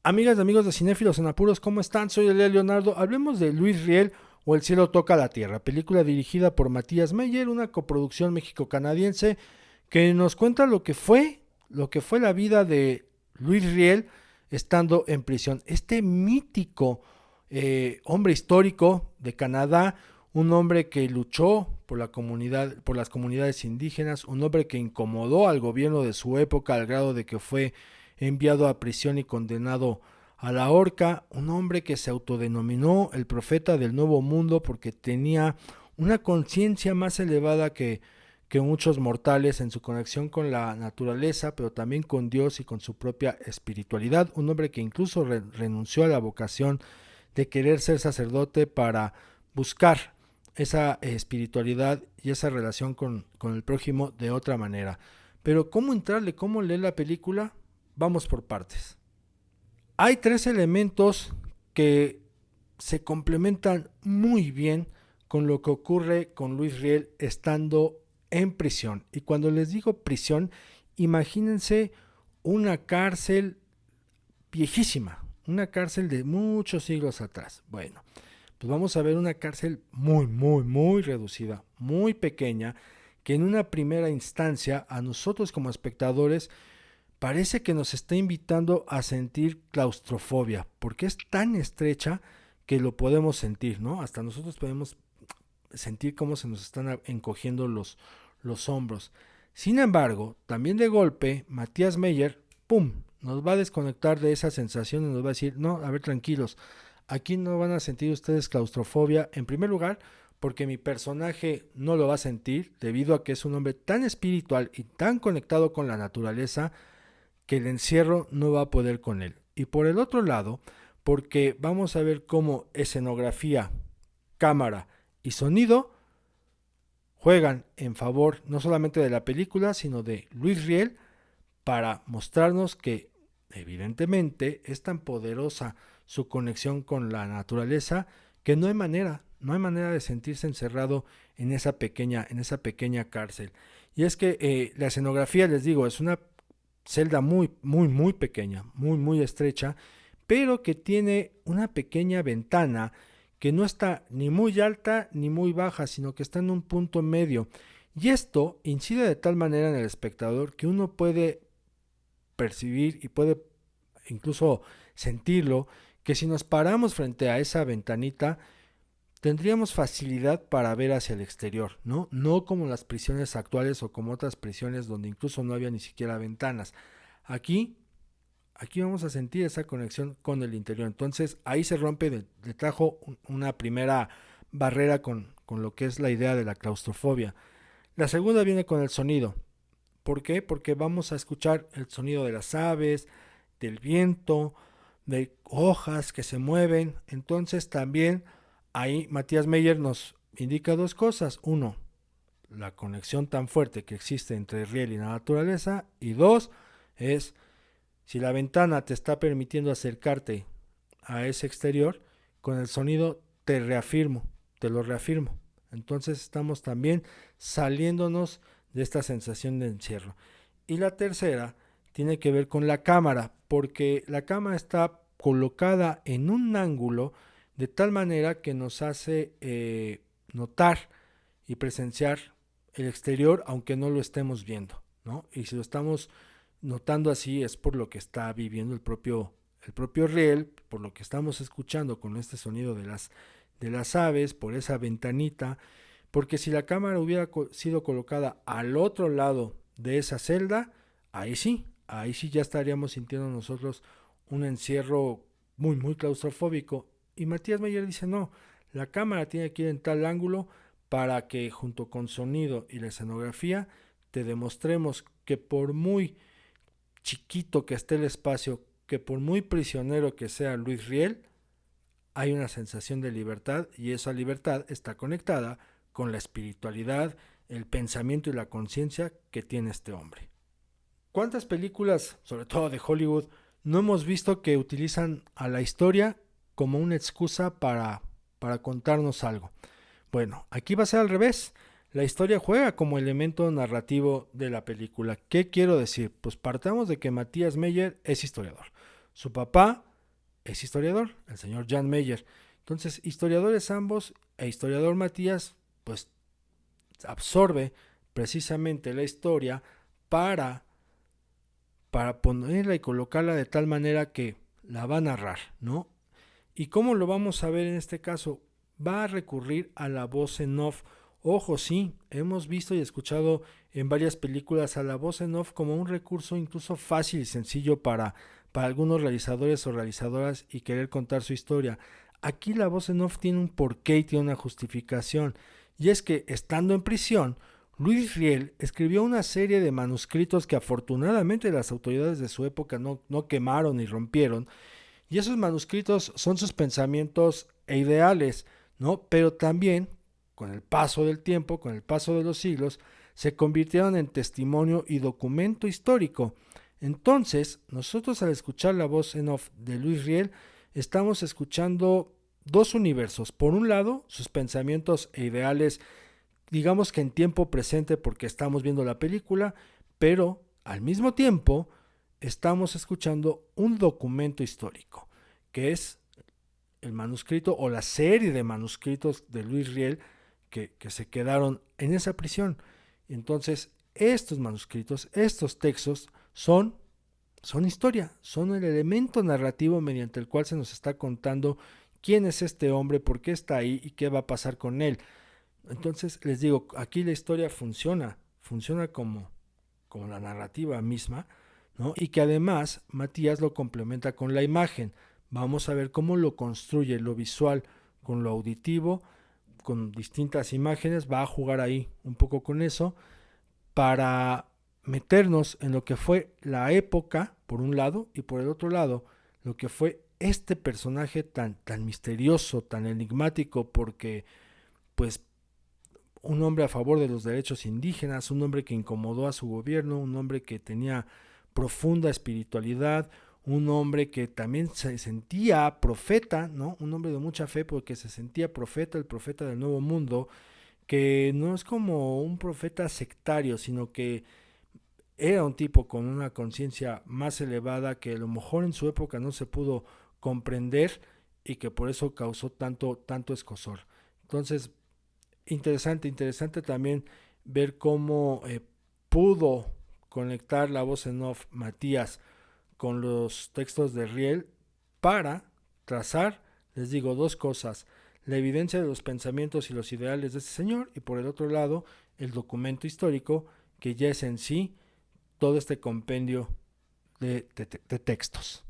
Amigas y amigos de Cinéfilos en Apuros, ¿cómo están? Soy Elia Leonardo. Hablemos de Luis Riel o El cielo toca la tierra, película dirigida por Matías Meyer, una coproducción México-canadiense que nos cuenta lo que fue la vida de Luis Riel estando en prisión. Este mítico hombre histórico de Canadá, un hombre que luchó por la comunidad, por las comunidades indígenas, un hombre que incomodó al gobierno de su época al grado de que fue enviado a prisión y condenado a la horca, un hombre que se autodenominó el profeta del nuevo mundo porque tenía una conciencia más elevada que muchos mortales en su conexión con la naturaleza, pero también con Dios y con su propia espiritualidad, un hombre que incluso renunció a la vocación de querer ser sacerdote para buscar esa espiritualidad y esa relación con el prójimo de otra manera. Pero ¿cómo entrarle? ¿Cómo leer la película? Vamos por partes. Hay tres elementos que se complementan muy bien con lo que ocurre con Luis Riel estando en prisión. Y cuando les digo prisión, imagínense una cárcel viejísima, una cárcel de muchos siglos atrás. Bueno, pues vamos a ver una cárcel muy reducida, muy pequeña, que en una primera instancia a nosotros como espectadores parece que nos está invitando a sentir claustrofobia, porque es tan estrecha que lo podemos sentir, ¿no? Hasta nosotros podemos sentir cómo se nos están encogiendo los hombros. Sin embargo, también de golpe, Matías Meyer, ¡pum!, nos va a desconectar de esa sensación y nos va a decir, no, a ver, tranquilos, aquí no van a sentir ustedes claustrofobia, en primer lugar, porque mi personaje no lo va a sentir, debido a que es un hombre tan espiritual y tan conectado con la naturaleza, que el encierro no va a poder con él. Y por el otro lado, porque vamos a ver cómo escenografía, cámara y sonido juegan en favor no solamente de la película, sino de Luis Riel para mostrarnos que evidentemente es tan poderosa su conexión con la naturaleza que no hay manera de sentirse encerrado en esa pequeña cárcel. Y es que la escenografía, les digo, es una celda muy pequeña, muy estrecha, pero que tiene una pequeña ventana que no está ni muy alta ni muy baja, sino que está en un punto medio. Y esto incide de tal manera en el espectador que uno puede percibir y puede incluso sentirlo, que si nos paramos frente a esa ventanita, tendríamos facilidad para ver hacia el exterior, ¿no? No como las prisiones actuales o como otras prisiones donde incluso no había ni siquiera ventanas. Aquí, aquí vamos a sentir esa conexión con el interior. Entonces ahí se rompe de tajo una primera barrera con lo que es la idea de la claustrofobia. La segunda viene con el sonido. ¿Por qué? Porque vamos a escuchar el sonido de las aves, del viento, de hojas que se mueven. Entonces también ahí Matías Meyer nos indica dos cosas. Uno, la conexión tan fuerte que existe entre Riel y la naturaleza. Y dos, es si la ventana te está permitiendo acercarte a ese exterior, con el sonido te lo reafirmo. Entonces estamos también saliéndonos de esta sensación de encierro. Y la tercera tiene que ver con la cámara, porque la cámara está colocada en un ángulo de tal manera que nos hace notar y presenciar el exterior aunque no lo estemos viendo, ¿no? Y si lo estamos notando así es por lo que está viviendo el propio Riel, por lo que estamos escuchando con este sonido de las aves, por esa ventanita, porque si la cámara hubiera sido colocada al otro lado de esa celda, ahí sí ya estaríamos sintiendo nosotros un encierro muy claustrofóbico. Y Matías Meyer dice, no, la cámara tiene que ir en tal ángulo para que junto con sonido y la escenografía te demostremos que por muy chiquito que esté el espacio, que por muy prisionero que sea Luis Riel, hay una sensación de libertad y esa libertad está conectada con la espiritualidad, el pensamiento y la conciencia que tiene este hombre. ¿Cuántas películas, sobre todo de Hollywood, no hemos visto que utilizan a la historia como una excusa para contarnos algo? Bueno, aquí va a ser al revés. La historia juega como elemento narrativo de la película. ¿Qué quiero decir? Pues partamos de que Matías Meyer es historiador. Su papá es historiador, el señor Jan Meyer. Entonces, historiadores ambos e historiador Matías, pues absorbe precisamente la historia para, para ponerla y colocarla de tal manera que la va a narrar, ¿no? ¿Y cómo lo vamos a ver en este caso? Va a recurrir a la voz en off. Ojo, sí, hemos visto y escuchado en varias películas a la voz en off como un recurso incluso fácil y sencillo para algunos realizadores o realizadoras y querer contar su historia. Aquí la voz en off tiene un porqué y tiene una justificación. Y es que, estando en prisión, Luis Riel escribió una serie de manuscritos que afortunadamente las autoridades de su época no quemaron ni rompieron, y esos manuscritos son sus pensamientos e ideales, ¿no? Pero también, con el paso del tiempo, con el paso de los siglos, se convirtieron en testimonio y documento histórico. Entonces, nosotros al escuchar la voz en off de Luis Riel, estamos escuchando dos universos. Por un lado, sus pensamientos e ideales, digamos que en tiempo presente porque estamos viendo la película, pero al mismo tiempo estamos escuchando un documento histórico, que es el manuscrito o la serie de manuscritos de Luis Riel que se quedaron en esa prisión. Entonces, estos manuscritos, estos textos son historia, son el elemento narrativo mediante el cual se nos está contando quién es este hombre, por qué está ahí y qué va a pasar con él. Entonces, les digo, aquí la historia funciona como la narrativa misma, ¿no? Y que además Matías lo complementa con la imagen. Vamos a ver cómo lo construye lo visual con lo auditivo, con distintas imágenes, va a jugar ahí un poco con eso para meternos en lo que fue la época, por un lado, y por el otro lado, lo que fue este personaje tan misterioso, tan enigmático, porque pues un hombre a favor de los derechos indígenas, un hombre que incomodó a su gobierno, un hombre que tenía profunda espiritualidad, un hombre que también se sentía profeta, ¿no? Un hombre de mucha fe porque se sentía profeta, el profeta del nuevo mundo, que no es como un profeta sectario, sino que era un tipo con una conciencia más elevada que a lo mejor en su época no se pudo comprender y que por eso causó tanto escozor. Entonces, interesante también ver cómo pudo conectar la voz en off Matías con los textos de Riel para trazar, les digo, dos cosas: la evidencia de los pensamientos y los ideales de este señor, y por el otro lado, el documento histórico que ya es en sí todo este compendio de textos.